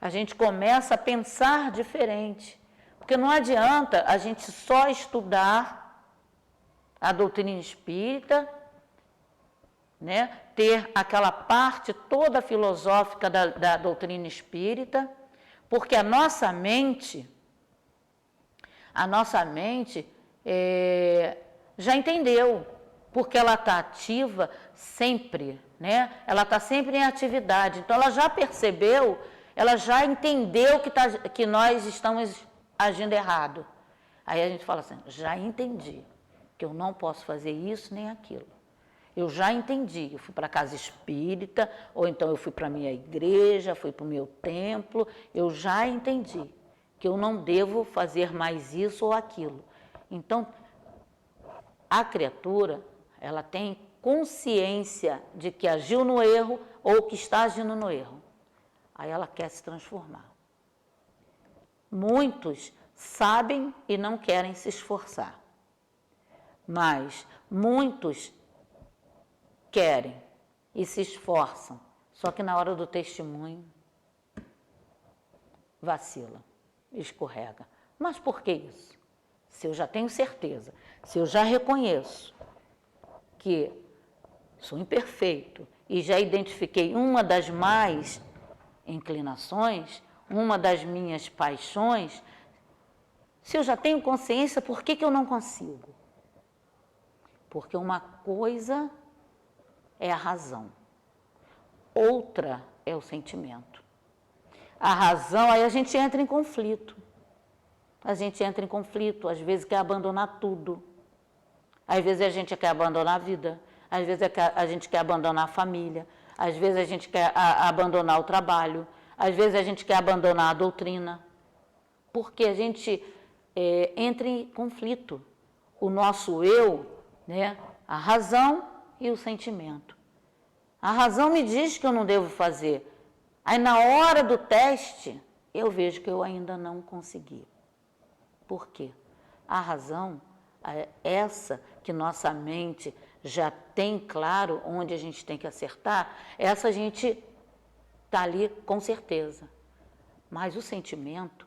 S1: A gente começa a pensar diferente, porque não adianta a gente só estudar a doutrina espírita, né? Ter aquela parte toda filosófica da doutrina espírita, porque a nossa mente já entendeu, porque ela está ativa sempre, né? Ela está sempre em atividade, então ela já percebeu, ela já entendeu que nós estamos agindo errado. Aí a gente fala assim, já entendi que eu não posso fazer isso nem aquilo. Eu já entendi, eu fui para a casa espírita, ou então eu fui para a minha igreja, fui para o meu templo, eu já entendi que eu não devo fazer mais isso ou aquilo. Então, a criatura, ela tem consciência de que agiu no erro ou que está agindo no erro. Aí ela quer se transformar. Muitos sabem e não querem se esforçar, mas muitos querem e se esforçam, só que na hora do testemunho vacila, escorrega. Mas por que isso? Se eu já tenho certeza, se eu já reconheço que sou imperfeito e já identifiquei uma das mais inclinações, uma das minhas paixões, se eu já tenho consciência, por que eu não consigo? Porque uma coisa é a razão, outra é o sentimento. A razão, aí a gente entra em conflito. Às vezes quer abandonar tudo. Às vezes a gente quer abandonar a vida, às vezes a gente quer abandonar a família, às vezes a gente quer abandonar o trabalho, às vezes a gente quer abandonar a doutrina, porque a gente entra em conflito. O nosso eu, né, a razão e o sentimento. A razão me diz que eu não devo fazer. Aí na hora do teste, eu vejo que eu ainda não consegui. Por quê? A razão, essa que nossa mente já tem claro onde a gente tem que acertar, essa a gente está ali com certeza. Mas o sentimento,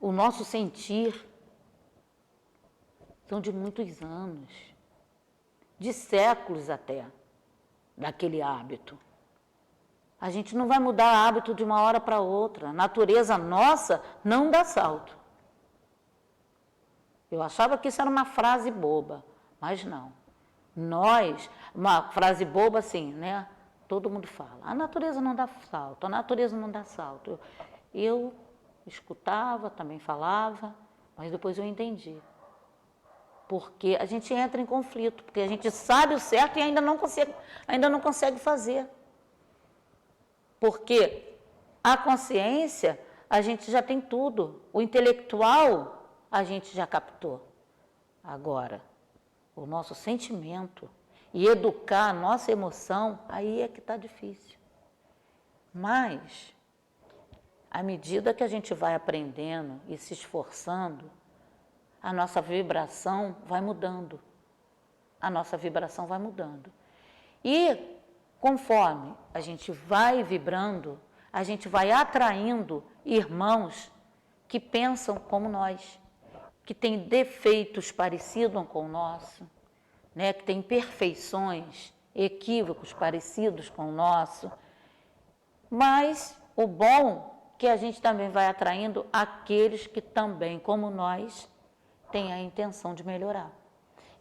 S1: o nosso sentir, são de muitos anos, de séculos até, daquele hábito. A gente não vai mudar hábito de uma hora para outra. A natureza nossa não dá salto. Eu achava que isso era uma frase boba, mas não. Uma frase boba assim, né? Todo mundo fala, a natureza não dá salto, a natureza não dá salto. Eu escutava, também falava, mas depois eu entendi. Porque a gente entra em conflito, porque a gente sabe o certo e ainda não consegue fazer. Porque a consciência, a gente já tem tudo. O intelectual, a gente já captou. Agora, o nosso sentimento e educar a nossa emoção, aí é que está difícil. Mas, à medida que a gente vai aprendendo e se esforçando, a nossa vibração vai mudando. E, conforme a gente vai vibrando, a gente vai atraindo irmãos que pensam como nós, que têm defeitos parecidos com o nosso, né? Que têm imperfeições, equívocos parecidos com o nosso. Mas o bom é que a gente também vai atraindo aqueles que também, como nós, têm a intenção de melhorar.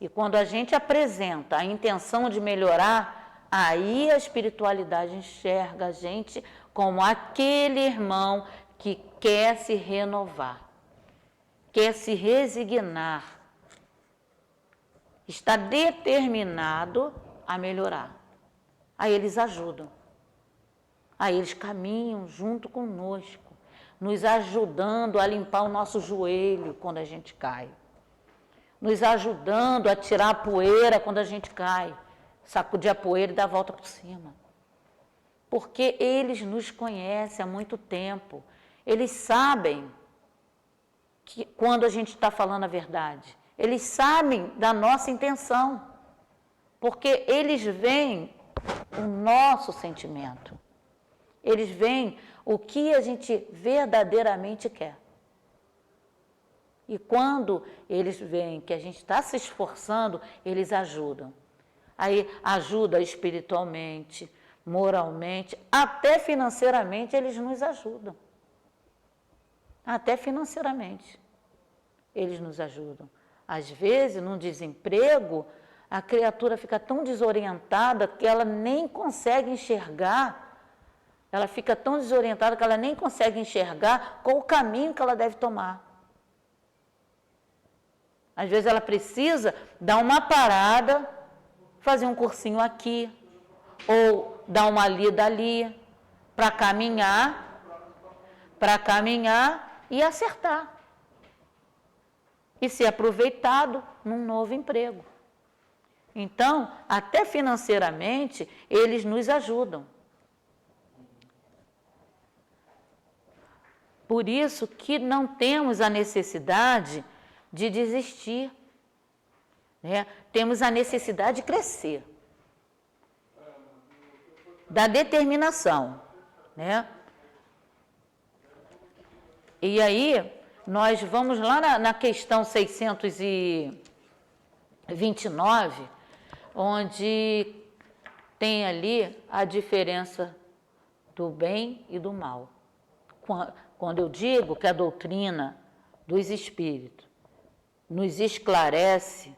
S1: E quando a gente apresenta a intenção de melhorar, aí a espiritualidade enxerga a gente como aquele irmão que quer se renovar, quer se resignar, está determinado a melhorar. Aí eles ajudam, aí eles caminham junto conosco, nos ajudando a limpar o nosso joelho quando a gente cai, nos ajudando a tirar a poeira quando a gente cai, sacudir a poeira e dar a volta por cima. Porque eles nos conhecem há muito tempo. Eles sabem que quando a gente está falando a verdade. Eles sabem da nossa intenção. Porque eles veem o nosso sentimento. Eles veem o que a gente verdadeiramente quer. E quando eles veem que a gente está se esforçando, eles ajudam. Aí ajuda espiritualmente, moralmente, até financeiramente eles nos ajudam. Até financeiramente eles nos ajudam. Às vezes, num desemprego, a criatura fica tão desorientada que ela nem consegue enxergar, ela fica tão desorientada que ela nem consegue enxergar qual o caminho que ela deve tomar. Às vezes ela precisa dar uma parada, fazer um cursinho aqui, ou dar uma lida ali, para caminhar e acertar. E ser aproveitado num novo emprego. Então, até financeiramente, eles nos ajudam. Por isso que não temos a necessidade de desistir, né? Temos a necessidade de crescer, da determinação, né? E aí, nós vamos lá na questão 629, onde tem ali a diferença do bem e do mal. Quando eu digo que a doutrina dos espíritos nos esclarece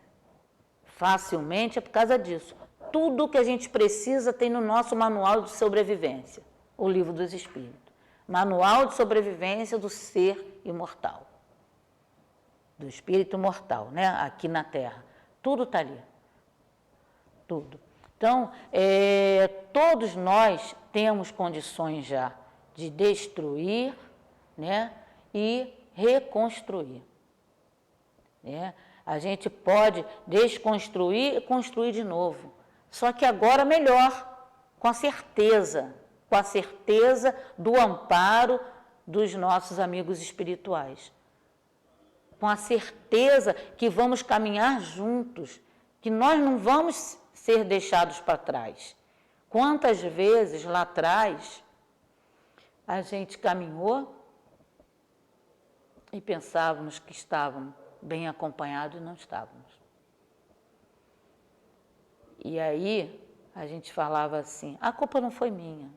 S1: facilmente, é por causa disso. Tudo que a gente precisa tem no nosso manual de sobrevivência, o Livro dos Espíritos. Manual de sobrevivência do ser imortal, do espírito mortal, né? Aqui na Terra. Tudo está ali. Tudo. Então, todos nós temos condições já de destruir, né? E reconstruir. Né? A gente pode desconstruir e construir de novo. Só que agora melhor, com a certeza do amparo dos nossos amigos espirituais. Com a certeza que vamos caminhar juntos, que nós não vamos ser deixados para trás. Quantas vezes lá atrás a gente caminhou e pensávamos que estávamos bem acompanhados e não estávamos. E aí a gente falava assim, a culpa não foi minha.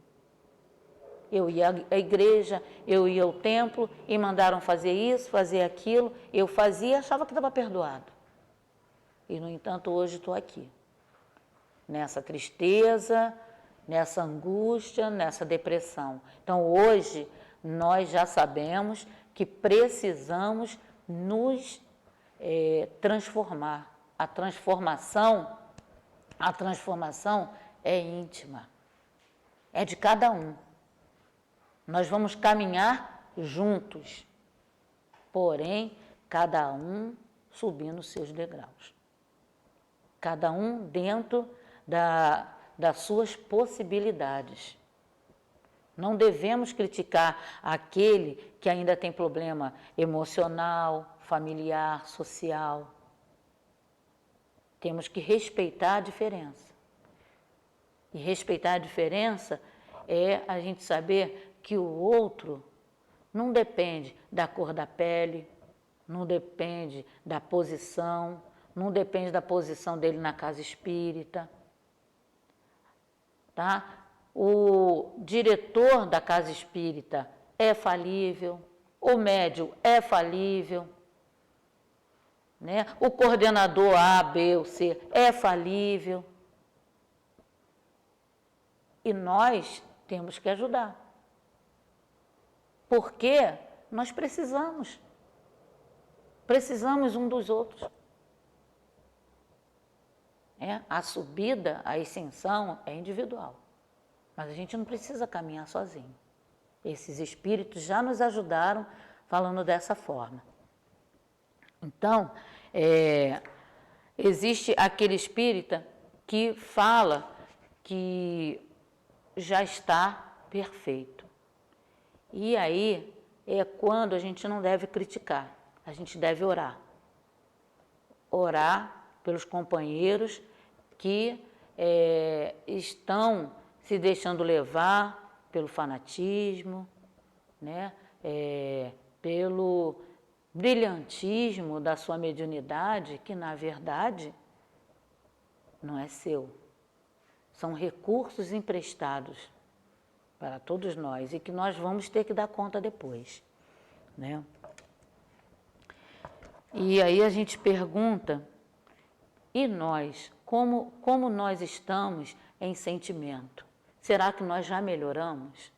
S1: Eu ia à igreja, eu ia ao templo e mandaram fazer isso, fazer aquilo. Eu fazia e achava que estava perdoado. E, no entanto, hoje estou aqui. Nessa tristeza, nessa angústia, nessa depressão. Então, hoje, nós já sabemos que precisamos nos transformar. A transformação é íntima. É de cada um. Nós vamos caminhar juntos, porém, cada um subindo os seus degraus. Cada um dentro das suas possibilidades. Não devemos criticar aquele que ainda tem problema emocional, familiar, social. Temos que respeitar a diferença. E respeitar a diferença é a gente saber que o outro não depende da cor da pele, não depende da posição, não depende da posição dele na casa espírita. Tá? O diretor da casa espírita é falível, o médium é falível, né? O coordenador A, B ou C é falível. E nós temos que ajudar. Porque nós precisamos um dos outros. A subida, a ascensão é individual, mas a gente não precisa caminhar sozinho. Esses espíritos já nos ajudaram falando dessa forma. Então, existe aquele espírita que fala que já está perfeito. E aí é quando a gente não deve criticar, a gente deve orar. Orar pelos companheiros que estão se deixando levar pelo fanatismo, né? Pelo brilhantismo da sua mediunidade, que na verdade não é seu. São recursos emprestados para todos nós e que nós vamos ter que dar conta depois, né? E aí a gente pergunta, e nós, como nós estamos em sentimento? Será que nós já melhoramos?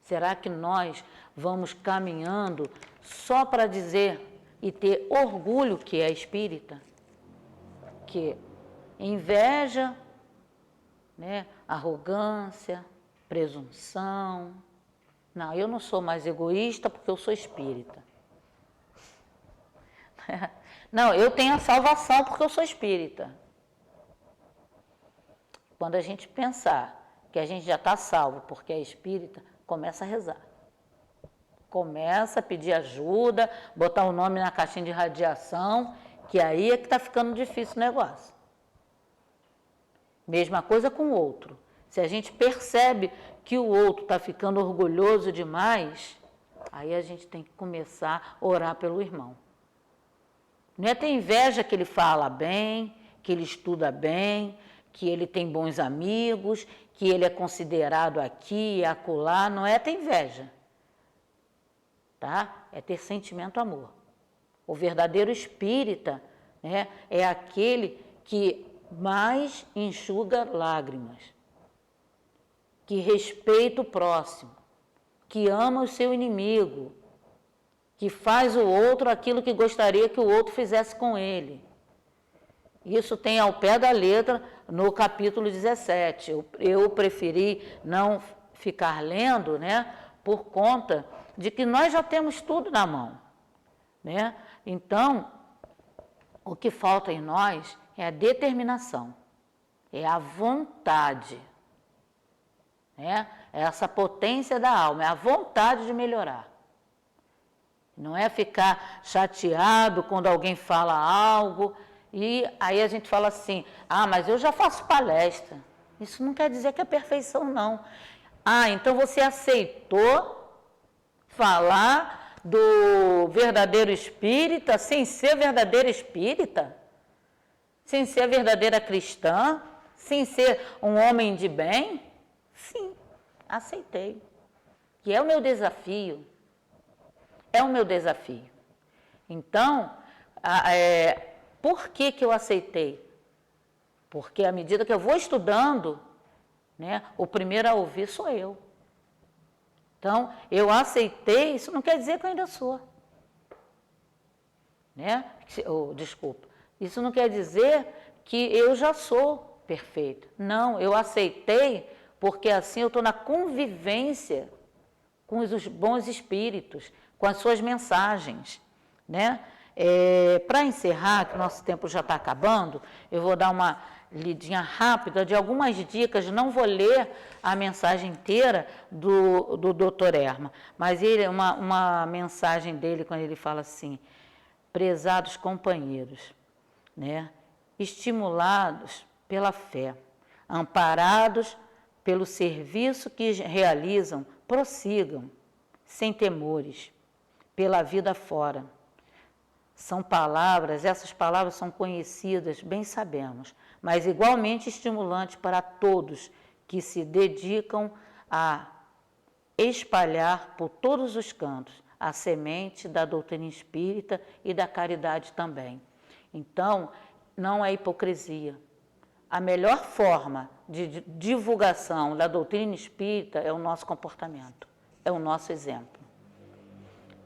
S1: Será que nós vamos caminhando só para dizer e ter orgulho que é espírita? Que inveja, né, arrogância, presunção. Não, eu não sou mais egoísta porque eu sou espírita. Não, eu tenho a salvação porque eu sou espírita. Quando a gente pensar que a gente já está salvo porque é espírita, começa a rezar. Começa a pedir ajuda, botar o nome na caixinha de radiação, que aí é que está ficando difícil o negócio. Mesma coisa com o outro. Se a gente percebe que o outro está ficando orgulhoso demais, aí a gente tem que começar a orar pelo irmão. Não é ter inveja que ele fala bem, que ele estuda bem, que ele tem bons amigos, que ele é considerado aqui e acolá, não é ter inveja, tá? É ter sentimento amor. O verdadeiro espírita, né, é aquele que mais enxuga lágrimas, que respeita o próximo, que ama o seu inimigo, que faz o outro aquilo que gostaria que o outro fizesse com ele. Isso tem ao pé da letra no capítulo 17. Eu preferi não ficar lendo, né, por conta de que nós já temos tudo na mão, né? Então, o que falta em nós é a determinação, é a vontade, né? É essa potência da alma, é a vontade de melhorar. Não é ficar chateado quando alguém fala algo e aí a gente fala assim, mas eu já faço palestra. Isso não quer dizer que é perfeição, não. Então você aceitou falar do verdadeiro espírita sem ser verdadeira espírita? Sem ser verdadeira cristã? Sem ser um homem de bem? Sim, aceitei. Que é o meu desafio. É o meu desafio. Então, por que eu aceitei? Porque à medida que eu vou estudando, né, o primeiro a ouvir sou eu. Então, eu aceitei, isso não quer dizer que eu ainda sou. Né? Desculpa. Isso não quer dizer que eu já sou perfeito. Não, eu aceitei porque assim eu estou na convivência com os bons espíritos, com as suas mensagens, né? Para encerrar, que o nosso tempo já está acabando, eu vou dar uma lidinha rápida de algumas dicas, não vou ler a mensagem inteira do Dr. Erma, mas uma mensagem dele quando ele fala assim, prezados companheiros, né? Estimulados pela fé, amparados pelo serviço que realizam, prossigam, sem temores, pela vida fora. São palavras, essas palavras são conhecidas, bem sabemos, mas igualmente estimulantes para todos que se dedicam a espalhar por todos os cantos a semente da doutrina espírita e da caridade também. Então, não é hipocrisia. A melhor forma de divulgação da doutrina espírita é o nosso comportamento, é o nosso exemplo.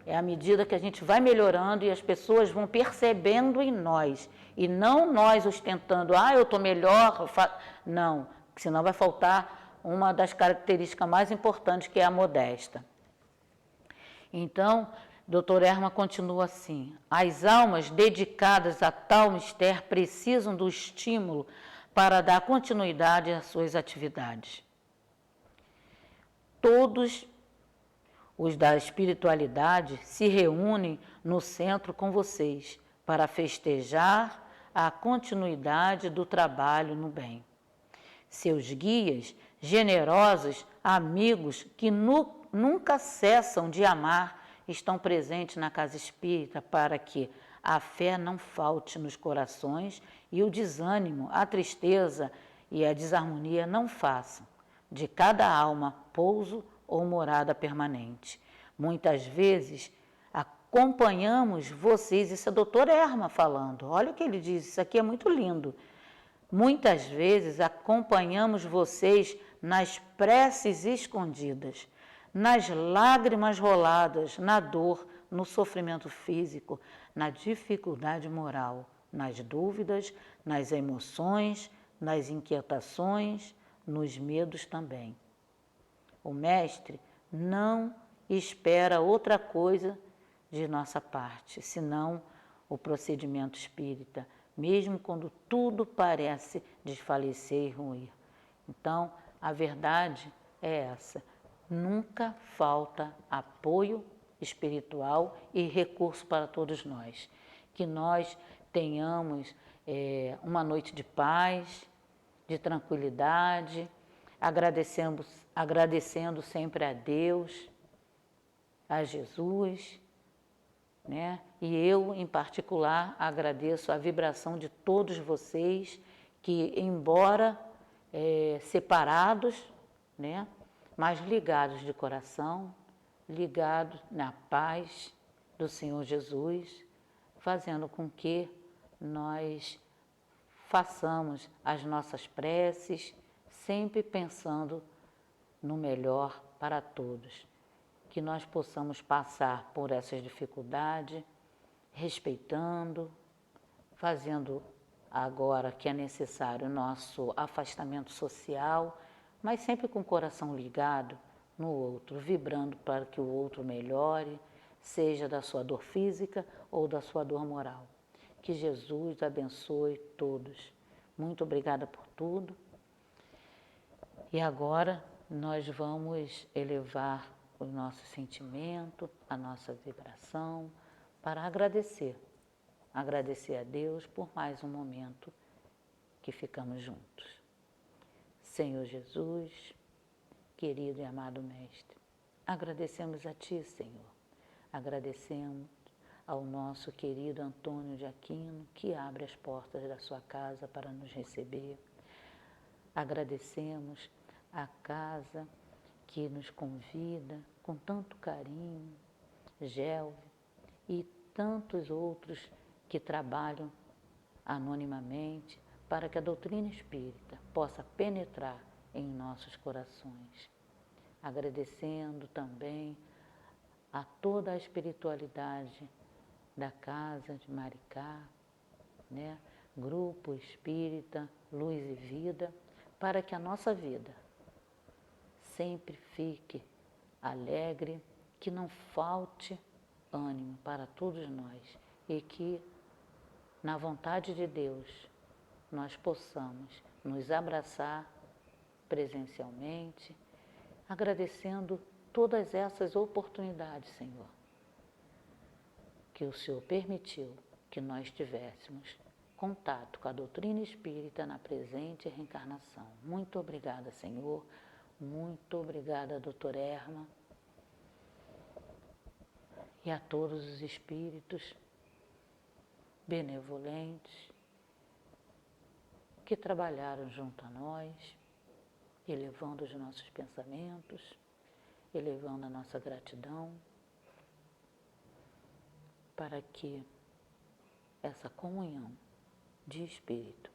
S1: É à medida que a gente vai melhorando e as pessoas vão percebendo em nós, e não nós ostentando, eu estou melhor, não, senão vai faltar uma das características mais importantes, que é a modéstia. Então, Dr. Erma continua assim, as almas dedicadas a tal mistério precisam do estímulo para dar continuidade às suas atividades. Todos os da espiritualidade se reúnem no centro com vocês para festejar a continuidade do trabalho no bem. Seus guias, generosos amigos que nunca cessam de amar, estão presentes na casa espírita para que a fé não falte nos corações e o desânimo, a tristeza e a desarmonia não façam de cada alma pouso ou morada permanente. Muitas vezes acompanhamos vocês, isso é o doutor Erma falando, olha o que ele diz, isso aqui é muito lindo. Muitas vezes acompanhamos vocês nas preces escondidas, nas lágrimas roladas, na dor, no sofrimento físico, na dificuldade moral, nas dúvidas, nas emoções, nas inquietações, nos medos também. O Mestre não espera outra coisa de nossa parte, senão o procedimento espírita, mesmo quando tudo parece desfalecer e ruir. Então, a verdade é essa: nunca falta apoio espiritual e recurso para todos nós. Que nós tenhamos uma noite de paz, de tranquilidade, agradecendo sempre a Deus, a Jesus, né? E eu, em particular, agradeço a vibração de todos vocês que, embora separados, né, mas ligados de coração, ligados na paz do Senhor Jesus, fazendo com que nós façamos as nossas preces, sempre pensando no melhor para todos. Que nós possamos passar por essas dificuldades, respeitando, fazendo agora que é necessário o nosso afastamento social, mas sempre com o coração ligado no outro, vibrando para que o outro melhore, seja da sua dor física ou da sua dor moral. Que Jesus abençoe todos. Muito obrigada por tudo. E agora nós vamos elevar o nosso sentimento, a nossa vibração, para agradecer a Deus por mais um momento que ficamos juntos. Senhor Jesus, querido e amado Mestre, agradecemos a Ti, Senhor. Agradecemos ao nosso querido Antônio de Aquino, que abre as portas da sua casa para nos receber. Agradecemos a casa que nos convida com tanto carinho, Gelve e tantos outros que trabalham anonimamente para que a doutrina espírita possa penetrar em nossos corações. Agradecendo também a toda a espiritualidade da casa de Maricá, né? Grupo Espírita Luz e Vida, para que a nossa vida sempre fique alegre, que não falte ânimo para todos nós e que, na vontade de Deus, nós possamos nos abraçar presencialmente, agradecendo todas essas oportunidades, Senhor, que o Senhor permitiu que nós tivéssemos contato com a doutrina espírita na presente reencarnação. Muito obrigada, Senhor. Muito obrigada, doutor Erma, e a todos os espíritos benevolentes que trabalharam junto a nós, elevando os nossos pensamentos, elevando a nossa gratidão, para que essa comunhão de espírito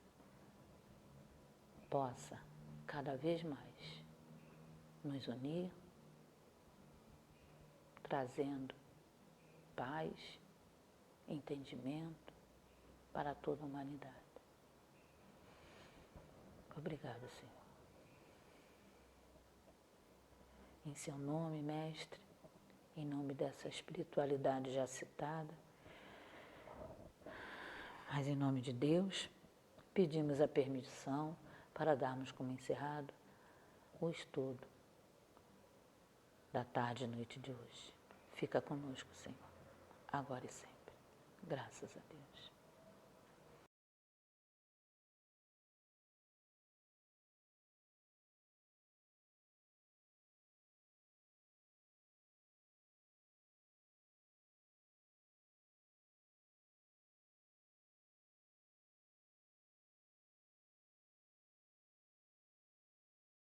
S1: possa cada vez mais nos unir, trazendo paz, entendimento para toda a humanidade. Obrigada, Senhor. Em seu nome, Mestre, em nome dessa espiritualidade já citada, mas em nome de Deus, pedimos a permissão para darmos como encerrado o estudo da tarde e noite de hoje. Fica conosco, Senhor, agora e sempre. Graças a Deus.